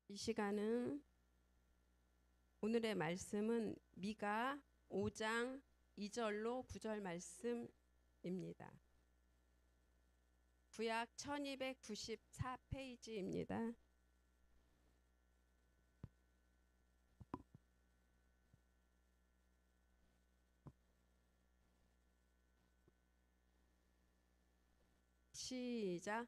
이 시간은 오늘의 말씀은 미가 5장 2절로 9절 말씀입니다. 구약 1294페이지입니다. 시작.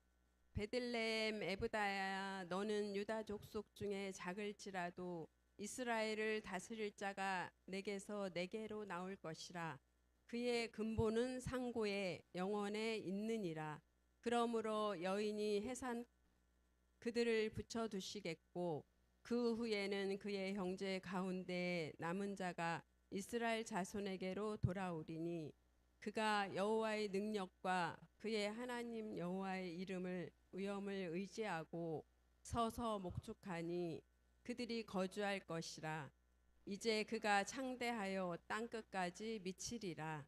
베들레헴 에브다야, 너는 유다 족속 중에 작을지라도 이스라엘을 다스릴 자가 내게서 내게로 나올 것이라. 그의 근본은 상고에 영원에 있느니라. 그러므로 여인이 해산 그들을 붙여두시겠고 그 후에는 그의 형제 가운데 남은 자가 이스라엘 자손에게로 돌아오리니 그가 여호와의 능력과 그의 하나님 여호와의 이름을 위엄을 의지하고 서서 목축하니 그들이 거주할 것이라. 이제 그가 창대하여 땅끝까지 미치리라.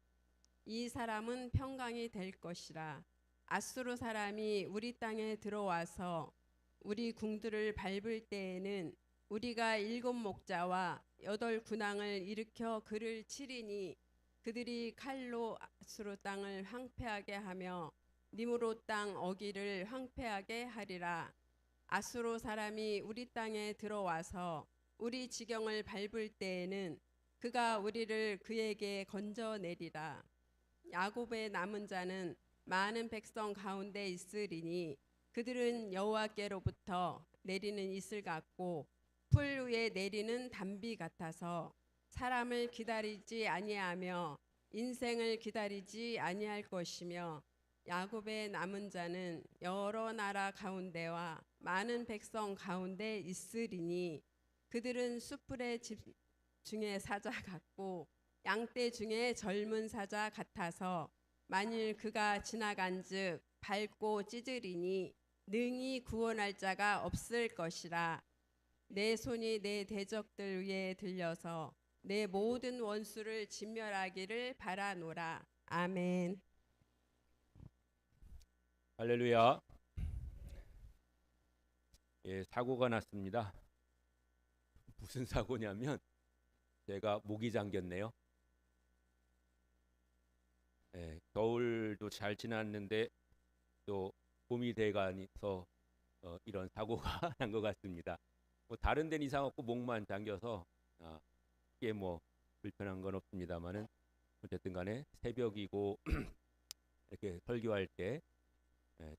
이 사람은 평강이 될 것이라. 아수르 사람이 우리 땅에 들어와서 우리 궁들을 밟을 때에는 우리가 7 목자와 8 군왕을 일으켜 그를 치리니 그들이 칼로 아수르 땅을 황폐하게 하며 니므롯 땅 어기를 황폐하게 하리라. 아수르 사람이 우리 땅에 들어와서 우리 지경을 밟을 때에는 그가 우리를 그에게 건져내리라. 야곱의 남은 자는 많은 백성 가운데 있으리니 그들은 여호와께로부터 내리는 이슬 같고 풀 위에 내리는 단비 같아서 사람을 기다리지 아니하며 인생을 기다리지 아니할 것이며 야곱의 남은 자는 여러 나라 가운데와 많은 백성 가운데 있으리니 그들은 숯불의 집 중에 사자 같고 양떼 중에 젊은 사자 같아서 만일 그가 지나간즉 밟고 찢으리니 능히 구원할 자가 없을 것이라. 내 손이 내 대적들 위에 들려서 내 모든 원수를 진멸하기를 바라노라. 아멘. 할렐루야. 사고가 났습니다. 무슨 사고냐면 제가 목이 잠겼네요. 겨울도 잘 지났는데 또 봄이 돼가서 이런 사고가 난 것 같습니다. 다른 데는 이상 없고 목만 잠겨서 크게 불편한 건 없습니다만은 어쨌든 간에 새벽이고 이렇게 설교할 때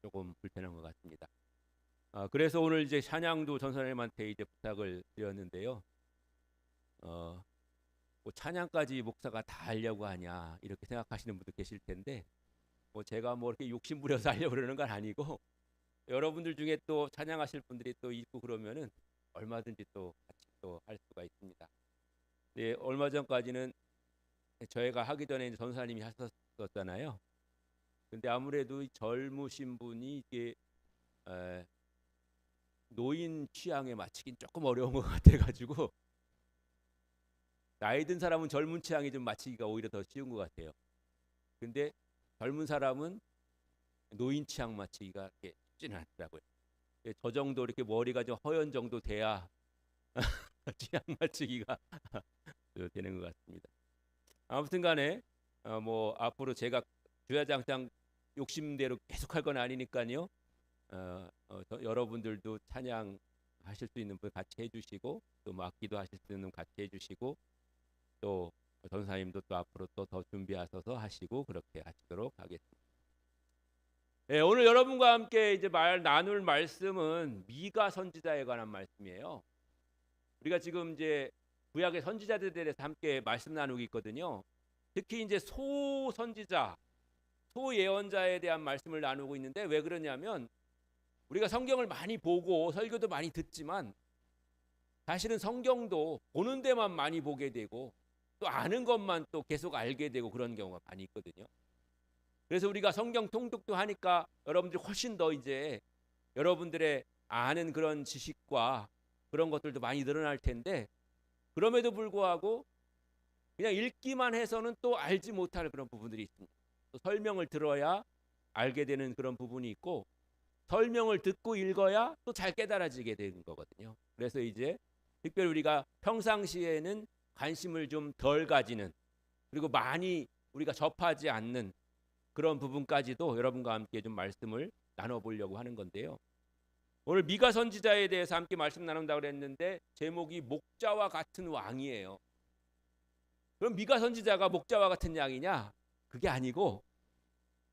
조금 불편한 것 같습니다. 그래서 오늘 이제 찬양도 전사님한테 이제 부탁을 드렸는데요. 찬양까지 목사가 다 하려고 하냐 이렇게 생각하시는 분도 계실 텐데 제가 이렇게 욕심 부려서 하려고 그러는 건 아니고 여러분들 중에 또 찬양하실 분들이 또 있고 그러면은 얼마든지 또 같이 또 할 수가 있습니다. 얼마 전까지는 저희가 하기 전에 이제 전사님이 하셨었잖아요. 근데 아무래도 젊으신 분이 이게 노인 취향에 맞추긴 조금 어려운 것 같아가지고 나이 든 사람은 젊은 취향에 좀 맞추기가 오히려 더 쉬운 것 같아요. 근데 젊은 사람은 노인 취향 맞추기가 쉽지는 않더라고요. 저 정도 이렇게 머리가 좀 허연 정도 돼야 취향 맞추기가 되는 것 같습니다. 아무튼간에 앞으로 제가 주야장창 욕심대로 계속할 건 아니니까요. 여러분들도 찬양 하실 수 있는 분 같이 해주시고 또 악기도 하실 수 있는 분 같이 해주시고 또 전사님도 또 앞으로 또 더 준비하셔서 하시고 그렇게 하시도록 하겠습니다. 오늘 여러분과 함께 이제 나눌 말씀은 미가 선지자에 관한 말씀이에요. 우리가 지금 이제 구약의 선지자들에 대해서 함께 말씀 나누고 있거든요. 특히 이제 소 선지자, 소 예언자에 대한 말씀을 나누고 있는데 왜 그러냐면 우리가 성경을 많이 보고 설교도 많이 듣지만 사실은 성경도 보는 데만 많이 보게 되고 또 아는 것만 또 계속 알게 되고 그런 경우가 많이 있거든요. 그래서 우리가 성경 통독도 하니까 여러분들이 훨씬 더 이제 여러분들의 아는 그런 지식과 그런 것들도 많이 늘어날 텐데 그럼에도 불구하고 그냥 읽기만 해서는 또 알지 못할 그런 부분들이 있습니다. 또 설명을 들어야 알게 되는 그런 부분이 있고 설명을 듣고 읽어야 또 잘 깨달아지게 되는 거거든요. 그래서 이제 특별히 우리가 평상시에는 관심을 좀 덜 가지는, 그리고 많이 우리가 접하지 않는 그런 부분까지도 여러분과 함께 좀 말씀을 나눠보려고 하는 건데요. 오늘 미가 선지자에 대해서 함께 말씀 나눈다고 그랬는데 제목이 목자와 같은 왕이에요. 그럼 미가 선지자가 목자와 같은 양이냐? 그게 아니고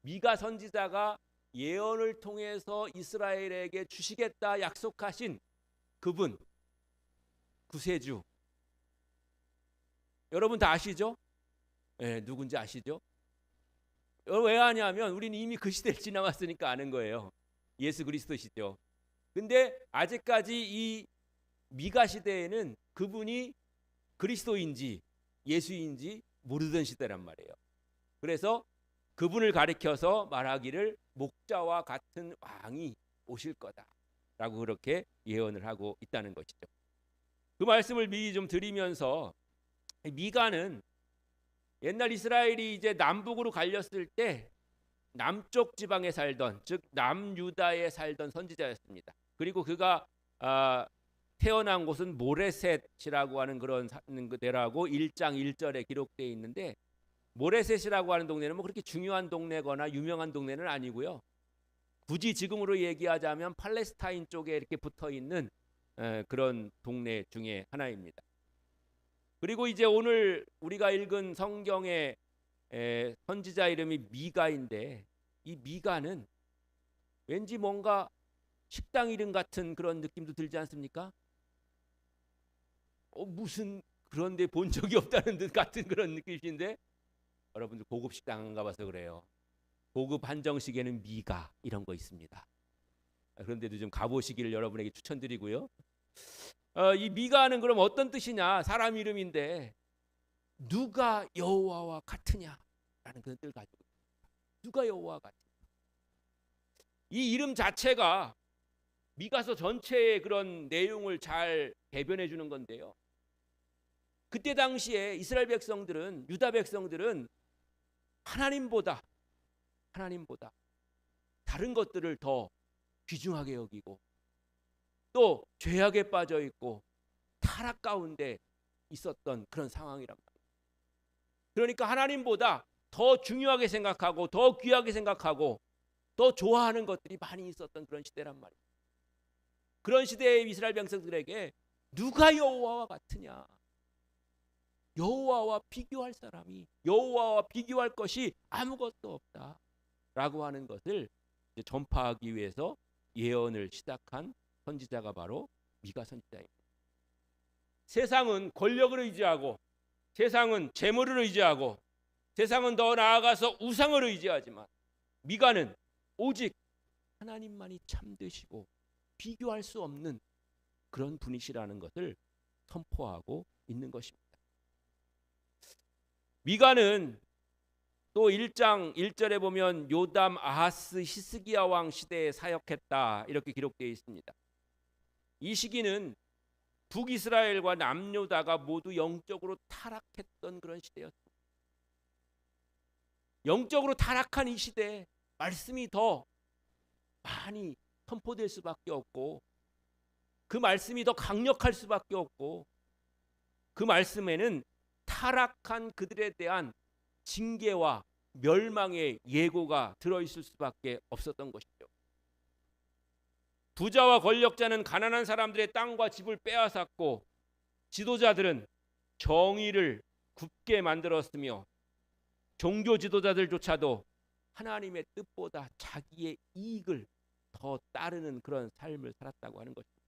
미가 선지자가 예언을 통해서 이스라엘에게 주시겠다 약속하신 그분, 구세주. 여러분 다 아시죠? 네, 누군지 아시죠? 왜 아냐면 우리는 이미 그 시대를 지나왔으니까 아는 거예요. 예수 그리스도시죠. 근데 아직까지 이 미가 시대에는 그분이 그리스도인지 예수인지 모르던 시대란 말이에요. 그래서 그분을 가리켜서 말하기를 목자와 같은 왕이 오실 거다라고 그렇게 예언을 하고 있다는 것이죠. 그 말씀을 미리 좀 드리면서, 미가는 옛날 이스라엘이 이제 남북으로 갈렸을 때 남쪽 지방에 살던, 즉 남유다에 살던 선지자였습니다. 그리고 그가 태어난 곳은 모레셋이라고 하는 그런 데라고 1장 1절에 기록되어 있는데, 모레셋이라고 하는 동네는 뭐 그렇게 중요한 동네거나 유명한 동네는 아니고요. 굳이 지금으로 얘기하자면 팔레스타인 쪽에 이렇게 붙어 있는 그런 동네 중에 하나입니다. 그리고 이제 오늘 우리가 읽은 성경의 선지자 이름이 미가인데, 이 미가는 왠지 뭔가 식당 이름 같은 그런 느낌도 들지 않습니까? 무슨 그런 데 본 적이 없다는 듯 같은 그런 느낌인데, 여러분들 고급 식당 안 가봐서 그래요. 고급 한정식에는 미가 이런 거 있습니다. 그런데도 좀 가보시기를 여러분에게 추천드리고요. 이 미가는 그럼 어떤 뜻이냐? 사람 이름인데 누가 여호와와 같으냐라는 그런 뜻을 가지고 있습니다. 누가 여호와와 같으냐. 이 이름 자체가 미가서 전체의 그런 내용을 잘 대변해 주는 건데요. 그때 당시에 이스라엘 백성들은, 유다 백성들은 하나님보다 다른 것들을 더 귀중하게 여기고 또 죄악에 빠져 있고 타락 가운데 있었던 그런 상황이란 말이에요. 그러니까 하나님보다 더 중요하게 생각하고 더 귀하게 생각하고 더 좋아하는 것들이 많이 있었던 그런 시대란 말이에요. 그런 시대의 이스라엘 백성들에게 누가 여호와와 같으냐? 여호와와 비교할 사람이, 여호와와 비교할 것이 아무것도 없다라고 하는 것을 이제 전파하기 위해서 예언을 시작한 선지자가 바로 미가 선지자입니다. 세상은 권력을 의지하고, 세상은 재물을 의지하고, 세상은 더 나아가서 우상을 의지하지만 미가는 오직 하나님만이 참되시고 비교할 수 없는 그런 분이시라는 것을 선포하고 있는 것입니다. 미가는 또 1장 1절에 보면 요담, 아하스, 히스기야 왕 시대에 사역했다 이렇게 기록되어 있습니다. 이 시기는 북이스라엘과 남유다가 모두 영적으로 타락했던 그런 시대였습니다. 영적으로 타락한 이 시대에 말씀이 더 많이 선포될 수밖에 없고, 그 말씀이 더 강력할 수밖에 없고, 그 말씀에는 타락한 그들에 대한 징계와 멸망의 예고가 들어있을 수밖에 없었던 것이죠. 부자와 권력자는 가난한 사람들의 땅과 집을 빼앗았고, 지도자들은 정의를 굽게 만들었으며, 종교 지도자들조차도 하나님의 뜻보다 자기의 이익을 더 따르는 그런 삶을 살았다고 하는 것입니다.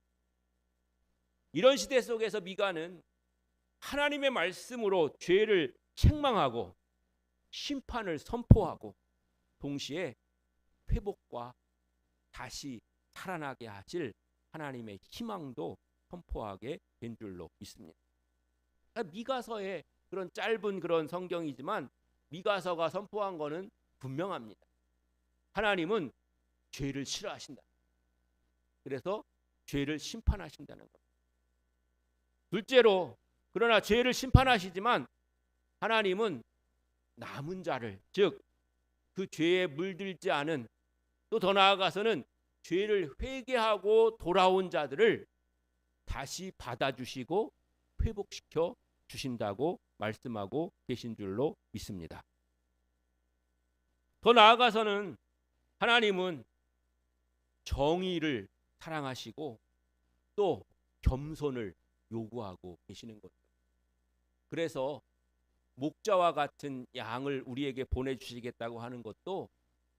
이런 시대 속에서 미가는 하나님의 말씀으로 죄를 책망하고 심판을 선포하고 동시에 회복과 다시 살아나게 하실 하나님의 희망도 선포하게 된 줄로 믿습니다. 미가서의 그런 짧은 그런 성경이지만 미가서가 선포한 것은 분명합니다. 하나님은 죄를 싫어하신다. 그래서 죄를 심판하신다는 것. 둘째로, 그러나 죄를 심판하시지만 하나님은 남은 자를, 즉 그 죄에 물들지 않은, 또 더 나아가서는 죄를 회개하고 돌아온 자들을 다시 받아주시고 회복시켜 주신다고 말씀하고 계신 줄로 믿습니다. 더 나아가서는 하나님은 정의를 사랑하시고 또 겸손을 요구하고 계시는 거죠. 그래서 목자와 같은 양을 우리에게 보내주시겠다고 하는 것도,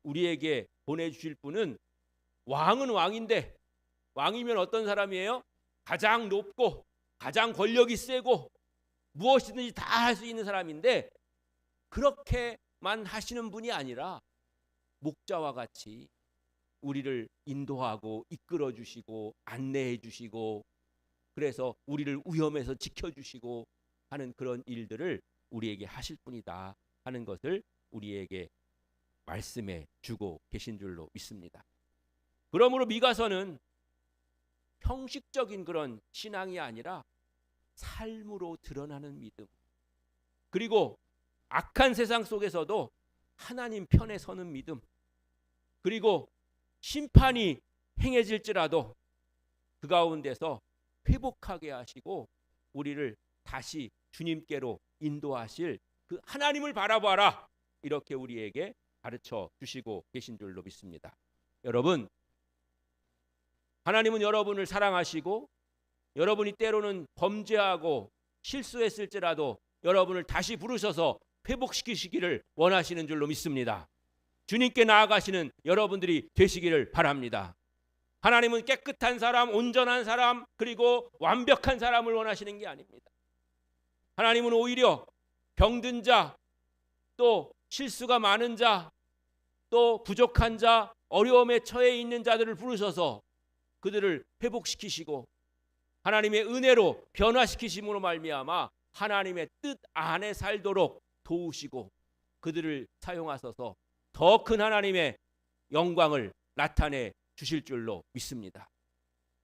우리에게 보내주실 분은 왕은 왕인데, 왕이면 어떤 사람이에요? 가장 높고 가장 권력이 세고 무엇이든지 다 할 수 있는 사람인데, 그렇게만 하시는 분이 아니라 목자와 같이 우리를 인도하고 이끌어 주시고 안내해 주시고, 그래서 우리를 위험에서 지켜주시고 하는 그런 일들을 우리에게 하실 분이다 하는 것을 우리에게 말씀해 주고 계신 줄로 믿습니다. 그러므로 미가서는 형식적인 그런 신앙이 아니라 삶으로 드러나는 믿음, 그리고 악한 세상 속에서도 하나님 편에 서는 믿음, 그리고 심판이 행해질지라도 그 가운데서 회복하게 하시고 우리를 다시 주님께로 인도하실 그 하나님을 바라봐라, 이렇게 우리에게 가르쳐 주시고 계신 줄로 믿습니다. 여러분, 하나님은 여러분을 사랑하시고 여러분이 때로는 범죄하고 실수했을지라도 여러분을 다시 부르셔서 회복시키시기를 원하시는 줄로 믿습니다. 주님께 나아가시는 여러분들이 되시기를 바랍니다. 하나님은 깨끗한 사람, 온전한 사람, 그리고 완벽한 사람을 원하시는 게 아닙니다. 하나님은 오히려 병든 자, 또 실수가 많은 자, 또 부족한 자, 어려움에 처해 있는 자들을 부르셔서 그들을 회복시키시고 하나님의 은혜로 변화시키심으로 말미암아 하나님의 뜻 안에 살도록 도우시고 그들을 사용하셔서 더 큰 하나님의 영광을 나타내 주실 줄로 믿습니다.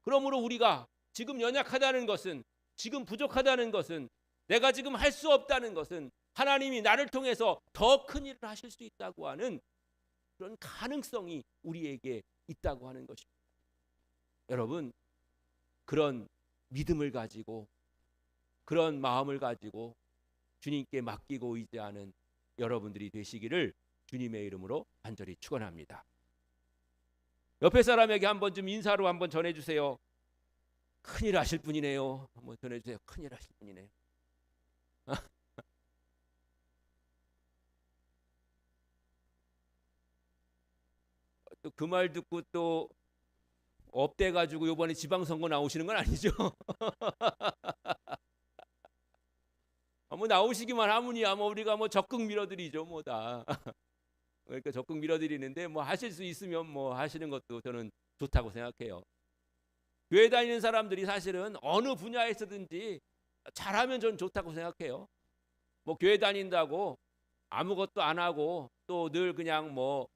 그러므로 우리가 지금 연약하다는 것은, 지금 부족하다는 것은, 내가 지금 할 수 없다는 것은 하나님이 나를 통해서 더 큰 일을 하실 수 있다고 하는 그런 가능성이 우리에게 있다고 하는 것입니다. 여러분, 그런 믿음을 가지고 그런 마음을 가지고 주님께 맡기고 의지하는 여러분들이 되시기를 주님의 이름으로 간절히 축원합니다. 옆에 사람에게 한번 좀 인사로 한번 전해주세요. 큰일 하실 분이네요. 한번 전해주세요. 큰일 하실 분이네요. 또 그 말 듣고 또 업돼가지고 이번에 지방선거 나오시는 건 아니죠? 뭐 나오시기만 하면이야 뭐 우리가 뭐 적극 밀어드리죠 뭐 다. 그러니까 적극 밀어드리는데 뭐 하실 수 있으면 뭐 하시는 것도 저는 좋다고 생각해요. 교회 다니는 사람들이 사실은 어느 분야에서든지 잘하면 저는 좋다고 생각해요. 뭐 교회 다닌다고 아무것도 안 하고 또 늘 그냥 뭐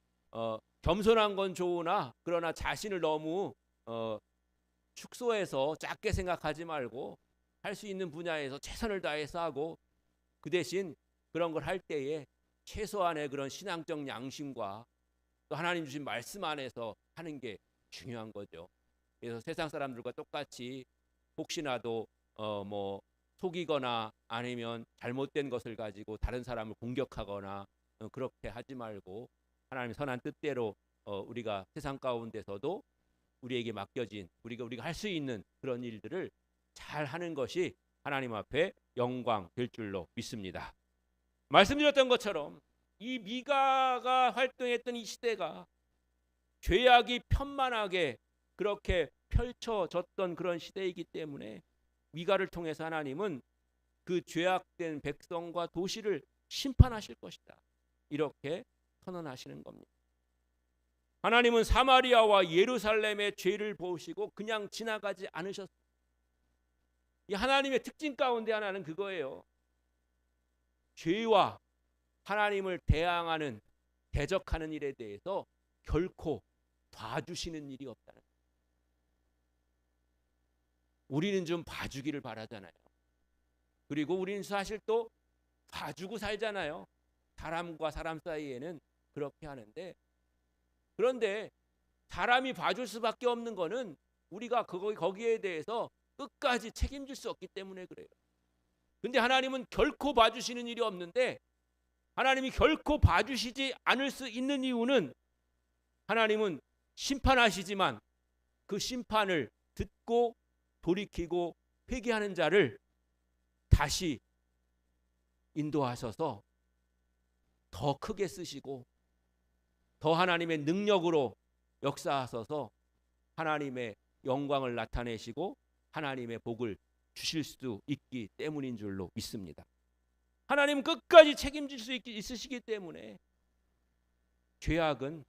겸손한 건 좋으나 그러나 자신을 너무 축소해서 작게 생각하지 말고 할 수 있는 분야에서 최선을 다해서 하고, 그 대신 그런 걸 할 때에 최소한의 그런 신앙적 양심과 또 하나님 주신 말씀 안에서 하는 게 중요한 거죠. 그래서 세상 사람들과 똑같이 혹시나도 뭐 속이거나 아니면 잘못된 것을 가지고 다른 사람을 공격하거나 그렇게 하지 말고 하나님의 선한 뜻대로 우리가 세상 가운데서도 우리에게 맡겨진 우리가 할 수 있는 그런 일들을 잘 하는 것이 하나님 앞에 영광 될 줄로 믿습니다. 말씀드렸던 것처럼 이 미가가 활동했던 이 시대가 죄악이 편만하게 그렇게 펼쳐졌던 그런 시대이기 때문에 미가를 통해서 하나님은 그 죄악된 백성과 도시를 심판하실 것이다, 이렇게 선언하시는 겁니다. 하나님은 사마리아와 예루살렘의 죄를 보시고 그냥 지나가지 않으셨습니다. 이 하나님의 특징 가운데 하나는 그거예요. 죄와 하나님을 대항하는, 대적하는 일에 대해서 결코 봐주시는 일이 없다는 거예요. 우리는 좀 봐주기를 바라잖아요. 그리고 우리는 사실 또 봐주고 살잖아요. 사람과 사람 사이에는 그렇게 하는데, 그런데 사람이 봐줄 수밖에 없는 거는 우리가 거기에 대해서 끝까지 책임질 수 없기 때문에 그래요. 근데 하나님은 결코 봐주시는 일이 없는데, 하나님이 결코 봐주시지 않을 수 있는 이유는 하나님은 심판하시지만 그 심판을 듣고 돌이키고 회개하는 자를 다시 인도하셔서 더 크게 쓰시고 더 하나님의 능력으로 역사하셔서 하나님의 영광을 나타내시고 하나님의 복을 주실 수 있기 때문인 줄로 믿습니다. 하나님은 끝까지 책임질 수 있으시기 때문에 죄악은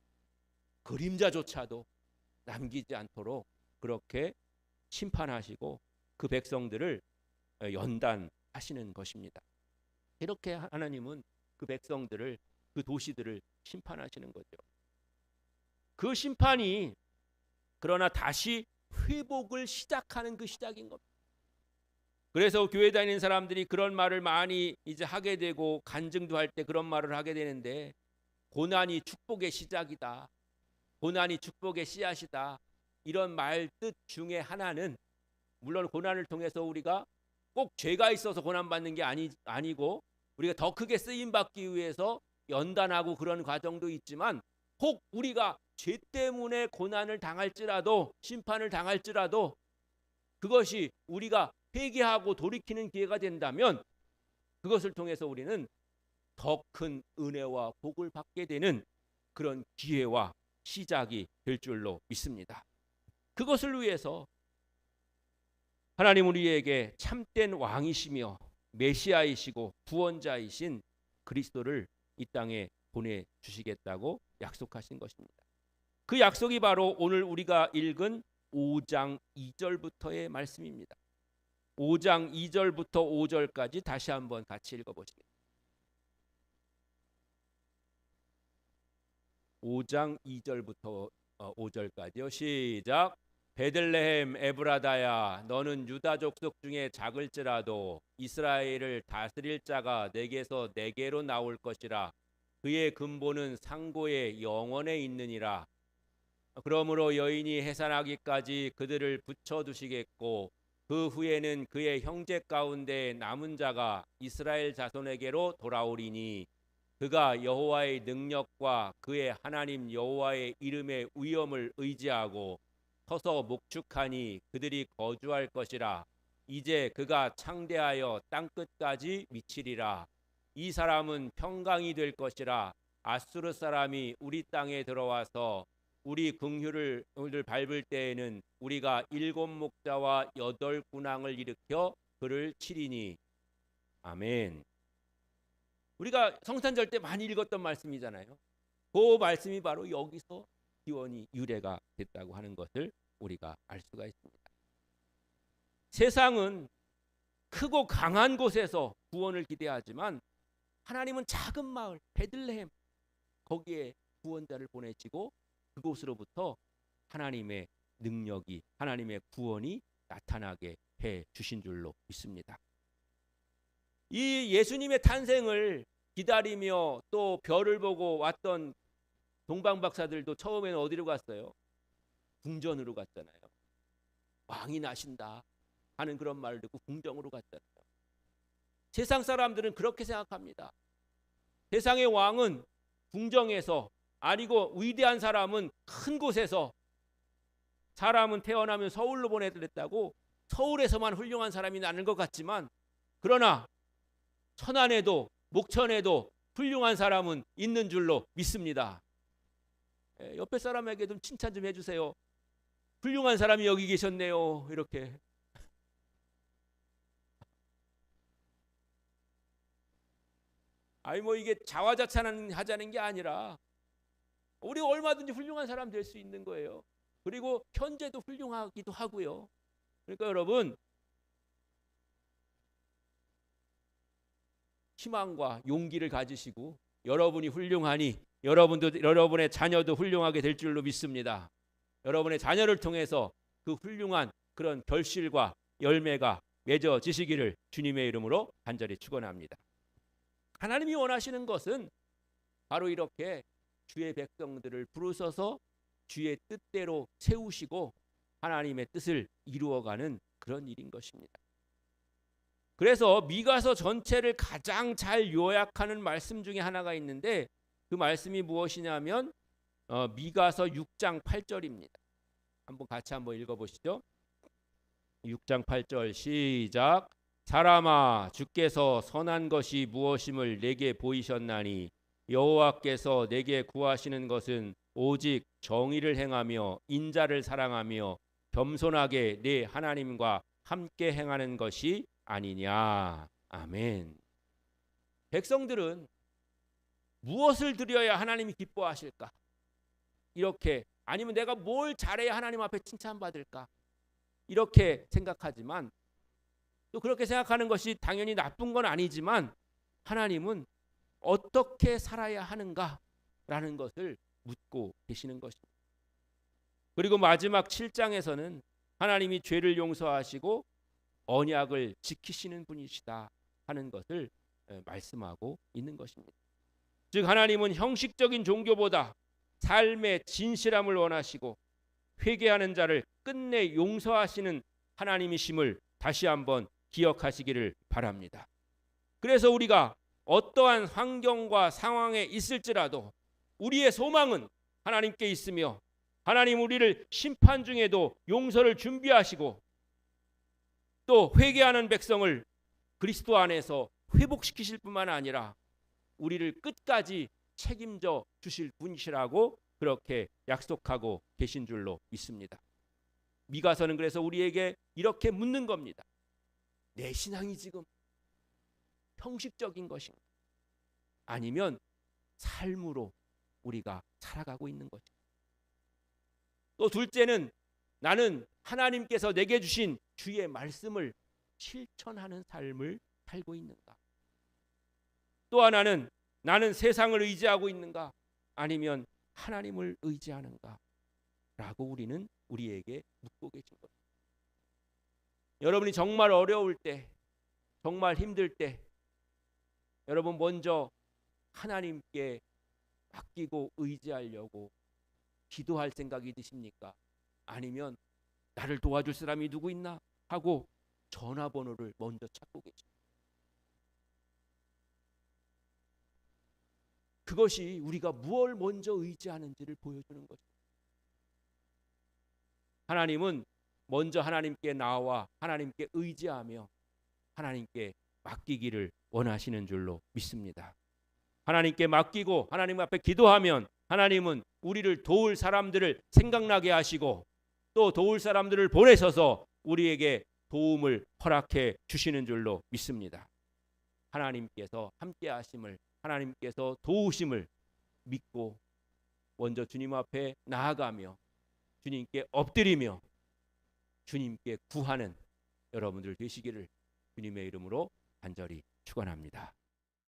그림자조차도 남기지 않도록 그렇게 심판하시고 그 백성들을 연단하시는 것입니다. 이렇게 하나님은 그 백성들을, 그 도시들을 심판하시는 거죠. 그 심판이 그러나 다시 회복을 시작하는 그 시작인 겁니다. 그래서 교회 다니는 사람들이 그런 말을 많이 이제 하게 되고 간증도 할 때 그런 말을 하게 되는데, 고난이 축복의 시작이다, 고난이 축복의 씨앗이다, 이런 말 뜻 중에 하나는, 물론 고난을 통해서 우리가 꼭 죄가 있어서 고난받는 게 아니고 우리가 더 크게 쓰임받기 위해서 연단하고 그런 과정도 있지만, 혹 우리가 죄 때문에 고난을 당할지라도, 심판을 당할지라도 그것이 우리가 회개하고 돌이키는 기회가 된다면 그것을 통해서 우리는 더 큰 은혜와 복을 받게 되는 그런 기회와 시작이 될 줄로 믿습니다. 그것을 위해서 하나님 우리에게 참된 왕이시며 메시아이시고 구원자이신 그리스도를 이 땅에 보내주시겠다고 약속하신 것입니다. 그 약속이 바로 오늘 우리가 읽은 5장 2절부터의 말씀입니다. 5장 2절부터 5절까지 다시 한번 같이 읽어보시겠습니다. 5장 2절부터 5절까지요. 시작. 베들레헴 에브라다야, 너는 유다 족속 중에 작을지라도 이스라엘을 다스릴 자가 내게서 내게로 나올 것이라. 그의 근본은 상고의 영원에 있느니라. 그러므로 여인이 해산하기까지 그들을 붙여두시겠고 그 후에는 그의 형제 가운데 남은 자가 이스라엘 자손에게로 돌아오리니 그가 여호와의 능력과 그의 하나님 여호와의 이름의 위엄을 의지하고 서서 목축하니 그들이 거주할 것이라. 이제 그가 창대하여 땅끝까지 미치리라. 이 사람은 평강이 될 것이라. 아수르 사람이 우리 땅에 들어와서 우리 궁휼을 밟을 때에는 우리가 7 목자와 8 군왕을 일으켜 그를 치리니. 아멘. 우리가 성탄절 때 많이 읽었던 말씀이잖아요. 그 말씀이 바로 여기서 기원이 유래가 됐다고 하는 것을 우리가 알 수가 있습니다. 세상은 크고 강한 곳에서 구원을 기대하지만 하나님은 작은 마을 베들레헴, 거기에 구원자를 보내시고 그곳으로부터 하나님의 능력이, 하나님의 구원이 나타나게 해 주신 줄로 믿습니다. 이 예수님의 탄생을 기다리며 또 별을 보고 왔던 동방박사들도 처음에는 어디로 갔어요? 궁전으로 갔잖아요. 왕이 나신다 하는 그런 말을 듣고 궁정으로 갔잖아요. 세상 사람들은 그렇게 생각합니다. 세상의 왕은 궁정에서, 아니고 위대한 사람은 큰 곳에서, 사람은 태어나면 서울로 보내드렸다고 서울에서만 훌륭한 사람이 나는 것 같지만, 그러나 천안에도 목천에도 훌륭한 사람은 있는 줄로 믿습니다. 옆에 사람에게 좀 칭찬 좀 해주세요. 훌륭한 사람이 여기 계셨네요. 이렇게. 아니 뭐 이게 자화자찬하자는 게 아니라 우리 얼마든지 훌륭한 사람 될 수 있는 거예요. 그리고 현재도 훌륭하기도 하고요. 그러니까 여러분, 희망과 용기를 가지시고 여러분이 훌륭하니 여러분의 자녀도 훌륭하게 될 줄로 믿습니다. 여러분의 자녀를 통해서 그 훌륭한 그런 결실과 열매가 맺어지시기를 주님의 이름으로 간절히 축원합니다. 하나님이 원하시는 것은 바로 이렇게 주의 백성들을 부르셔서 주의 뜻대로 세우시고 하나님의 뜻을 이루어가는 그런 일인 것입니다. 그래서 미가서 전체를 가장 잘 요약하는 말씀 중에 하나가 있는데 그 말씀이 무엇이냐면 미가서 6장 8절입니다. 같이 한번 읽어보시죠. 6장 8절 시작. 사람아, 주께서 선한 것이 무엇임을 내게 보이셨나니 여호와께서 내게 구하시는 것은 오직 정의를 행하며 인자를 사랑하며 겸손하게 내 하나님과 함께 행하는 것이 아니냐. 아멘. 백성들은 무엇을 드려야 하나님이 기뻐하실까? 이렇게, 아니면 내가 뭘 잘해야 하나님 앞에 칭찬받을까? 이렇게 생각하지만, 또 그렇게 생각하는 것이 당연히 나쁜 건 아니지만 하나님은 어떻게 살아야 하는가라는 것을 묻고 계시는 것입니다. 그리고 마지막 7장에서는 하나님이 죄를 용서하시고 언약을 지키시는 분이시다 하는 것을 말씀하고 있는 것입니다. 즉 하나님은 형식적인 종교보다 삶의 진실함을 원하시고 회개하는 자를 끝내 용서하시는 하나님이심을 다시 한번 기억하시기를 바랍니다. 그래서 우리가 어떠한 환경과 상황에 있을지라도 우리의 소망은 하나님께 있으며 하나님 우리를 심판 중에도 용서를 준비하시고 또 회개하는 백성을 그리스도 안에서 회복시키실 뿐만 아니라 우리를 끝까지 책임져 주실 분이시라고 그렇게 약속하고 계신 줄로 믿습니다. 미가서는 그래서 우리에게 이렇게 묻는 겁니다. 내 신앙이 지금 형식적인 것인가? 아니면 삶으로 우리가 살아가고 있는 것인가? 또 둘째는 나는 하나님께서 내게 주신 주의 말씀을 실천하는 삶을 살고 있는가? 또 하나는 나는 세상을 의지하고 있는가? 아니면 하나님을 의지하는가? 라고 우리는 우리에게 묻고 계신 것. 여러분이 정말 어려울 때, 정말 힘들 때 여러분 먼저 하나님께 맡기고 의지하려고 기도할 생각이 드십니까? 아니면 나를 도와줄 사람이 누구 있나 하고 전화번호를 먼저 찾고 계십니까? 그것이 우리가 무엇을 먼저 의지하는지를 보여주는 것입니다. 하나님은 먼저 하나님께 나와 하나님께 의지하며 하나님께 맡기기를 원하시는 줄로 믿습니다. 하나님께 맡기고 하나님 앞에 기도하면 하나님은 우리를 도울 사람들을 생각나게 하시고 또 도울 사람들을 보내셔서 우리에게 도움을 허락해 주시는 줄로 믿습니다. 하나님께서 함께 하심을, 하나님께서 도우심을 믿고 먼저 주님 앞에 나아가며 주님께 엎드리며 주님께 구하는 여러분들 되시기를 주님의 이름으로 간절히 축원합니다.